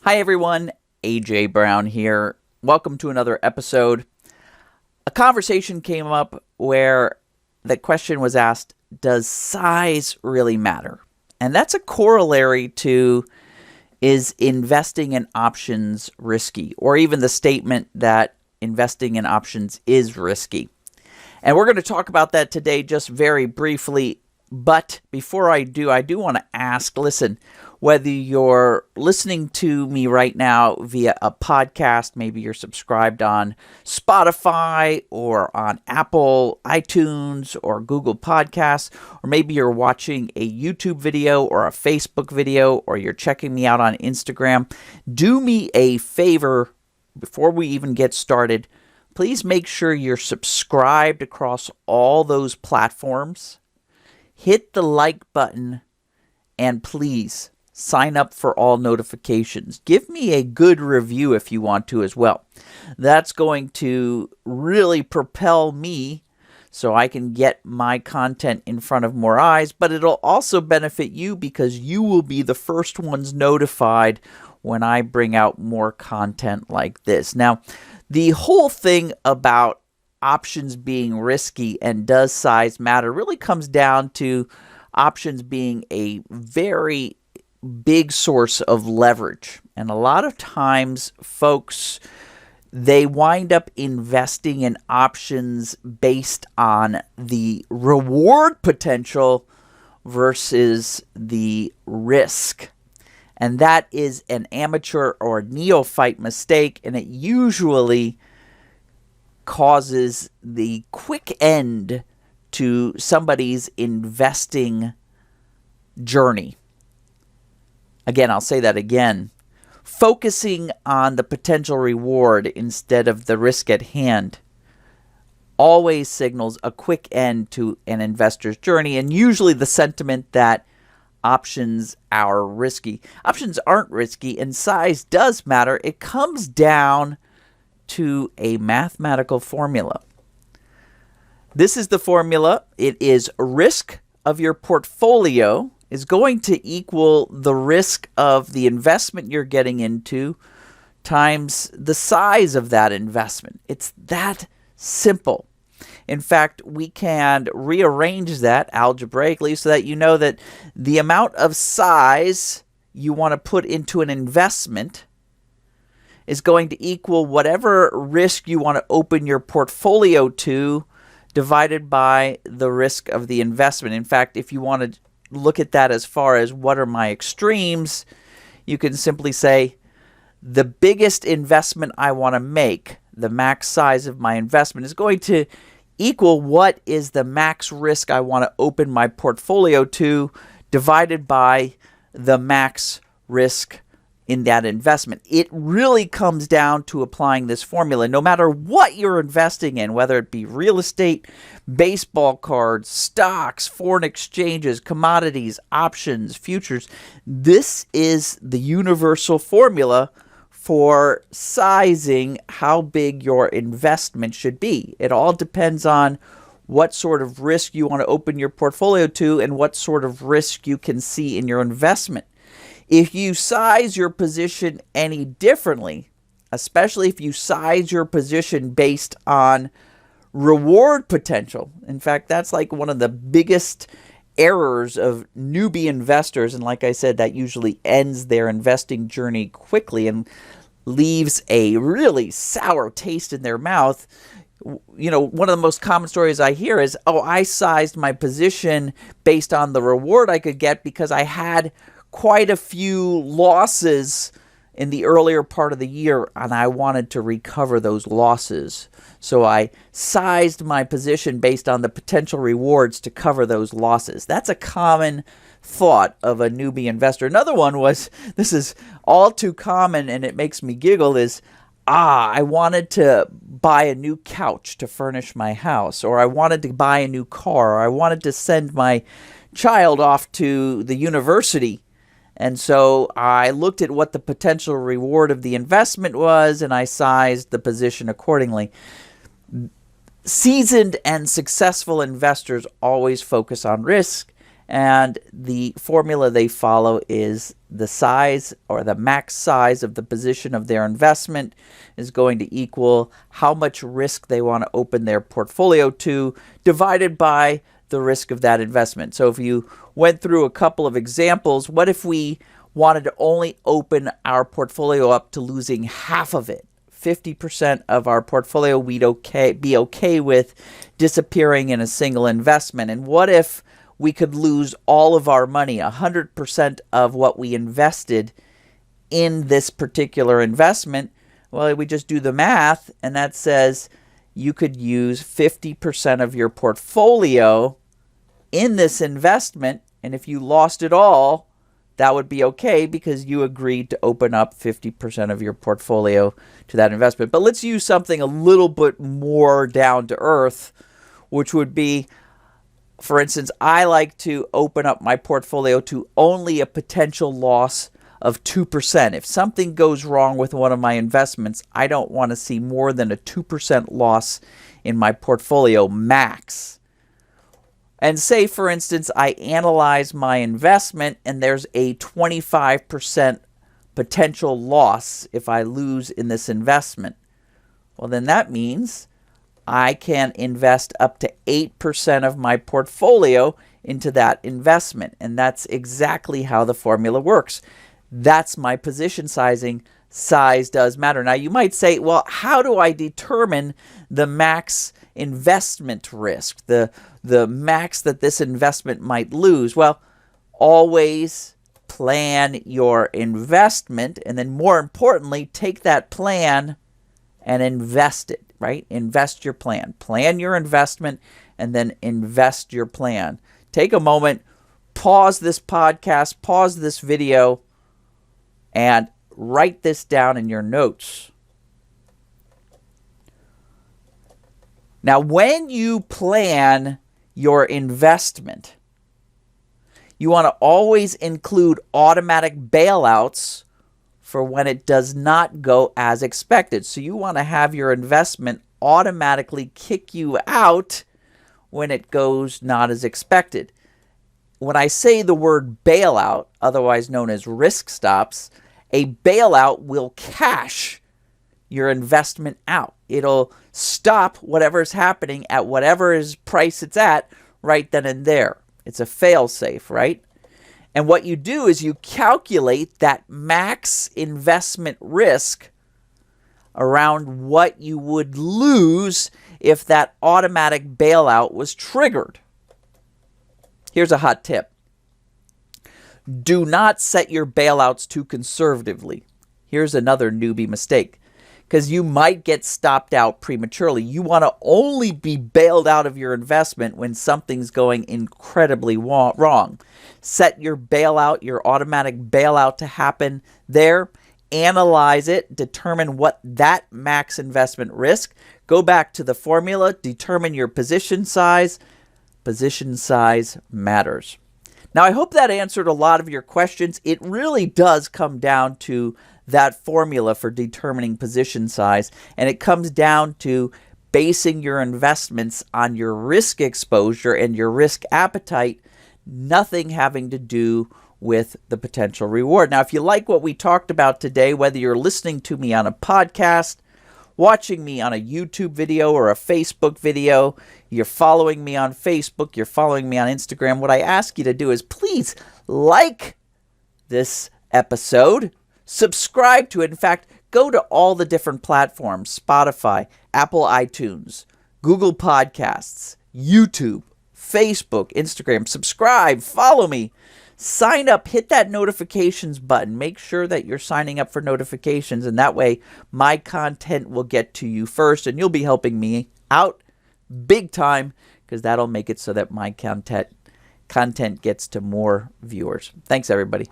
Hi everyone, AJ Brown here. Welcome to another episode. A conversation came up where the question was asked, does size really matter? And that's a corollary to, is investing in options risky? Or even the statement that investing in options is risky. And we're going to talk about that today just very briefly. But before I do want to ask, listen, whether you're listening to me right now via a podcast, maybe you're subscribed on Spotify or on Apple, iTunes, or Google Podcasts, or maybe you're watching a YouTube video or a Facebook video, or you're checking me out on Instagram, do me a favor before we even get started. Please make sure you're subscribed across all those platforms. Hit the like button, and please sign up for all notifications. Give me a good review if you want to as well. That's going to really propel me so I can get my content in front of more eyes, but it'll also benefit you because you will be the first ones notified when I bring out more content like this. Now, the whole thing about options being risky and does size matter really comes down to options being a very big source of leverage. And a lot of times folks, they wind up investing in options based on the reward potential versus the risk. And that is an amateur or neophyte mistake, and it usually causes the quick end to somebody's investing journey. Again, I'll say that again. Focusing on the potential reward instead of the risk at hand always signals a quick end to an investor's journey, and usually the sentiment that options are risky. Options aren't risky, and size does matter. It comes down to a mathematical formula. This is the formula. It is risk of your portfolio is going to equal the risk of the investment you're getting into times the size of that investment. It's that simple. In fact, we can rearrange that algebraically so that you know that the amount of size you want to put into an investment is going to equal whatever risk you want to open your portfolio to divided by the risk of the investment. In fact, if you want to look at that as far as what are my extremes, you can simply say the biggest investment I want to make, the max size of my investment, is going to equal what is the max risk I want to open my portfolio to divided by the max risk in that investment. It really comes down to applying this formula. No matter what you're investing in, whether it be real estate, baseball cards, stocks, foreign exchanges, commodities, options, futures, this is the universal formula for sizing how big your investment should be. It all depends on what sort of risk you want to open your portfolio to and what sort of risk you can see in your investment. If you size your position any differently, especially if you size your position based on reward potential, in fact, that's like one of the biggest errors of newbie investors. And like I said, that usually ends their investing journey quickly and leaves a really sour taste in their mouth. You know, one of the most common stories I hear is, oh, I sized my position based on the reward I could get because I had quite a few losses in the earlier part of the year and I wanted to recover those losses. So I sized my position based on the potential rewards to cover those losses. That's a common thought of a newbie investor. Another one was, this is all too common and it makes me giggle, is, I wanted to buy a new couch to furnish my house, or I wanted to buy a new car, or I wanted to send my child off to the university. And so I looked at what the potential reward of the investment was, and I sized the position accordingly. Seasoned and successful investors always focus on risk And the formula they follow is the size or the max size of the position of their investment is going to equal how much risk they want to open their portfolio to divided by the risk of that investment. So if you went through a couple of examples, what if we wanted to only open our portfolio up to losing half of it? 50% of our portfolio we'd be okay with disappearing in a single investment. And what if we could lose all of our money, 100% of what we invested in this particular investment? Well, we just do the math, and that says you could use 50% of your portfolio in this investment, and if you lost it all, that would be okay because you agreed to open up 50% of your portfolio to that investment. But let's use something a little bit more down to earth, which would be, for instance, I like to open up my portfolio to only a potential loss of 2%. If something goes wrong with one of my investments, I don't want to see more than a 2% loss in my portfolio max. And say, for instance, I analyze my investment and there's a 25% potential loss if I lose in this investment. Well, then that means I can invest up to 8% of my portfolio into that investment. And that's exactly how the formula works. That's my position sizing. Size does matter. Now, you might say, well, how do I determine the max investment risk, the max that this investment might lose? Well, always plan your investment, and then more importantly, take that plan and invest it, right? Invest your plan. Plan your investment and then invest your plan. Take a moment, pause this podcast, pause this video, and write this down in your notes. Now, when you plan your investment, you want to always include automatic bailouts for when it does not go as expected. So you want to have your investment automatically kick you out when it goes not as expected. When I say the word bailout, otherwise known as risk stops, a bailout will cash your investment out. It'll stop whatever is happening at whatever price it's at right then and there. It's a fail-safe, right? And what you do is you calculate that max investment risk around what you would lose if that automatic bailout was triggered. Here's a hot tip. Do not set your bailouts too conservatively. Here's another newbie mistake, because you might get stopped out prematurely. You want to only be bailed out of your investment when something's going incredibly wrong. Set your bailout, your automatic bailout to happen there. Analyze it, determine what that max investment risk. Go back to the formula, determine your position size. Position size matters. Now, I hope that answered a lot of your questions. It really does come down to that formula for determining position size, and it comes down to basing your investments on your risk exposure and your risk appetite, nothing having to do with the potential reward. Now, if you like what we talked about today, whether you're listening to me on a podcast, watching me on a YouTube video or a Facebook video, you're following me on Facebook, you're following me on Instagram, what I ask you to do is please like this episode, subscribe to it. In fact, go to all the different platforms, Spotify, Apple iTunes, Google Podcasts, YouTube, Facebook, Instagram. Subscribe, follow me, sign up, hit that notifications button. Make sure that you're signing up for notifications, and that way my content will get to you first, and you'll be helping me out big time, because that'll make it so that my content gets to more viewers. Thanks, everybody.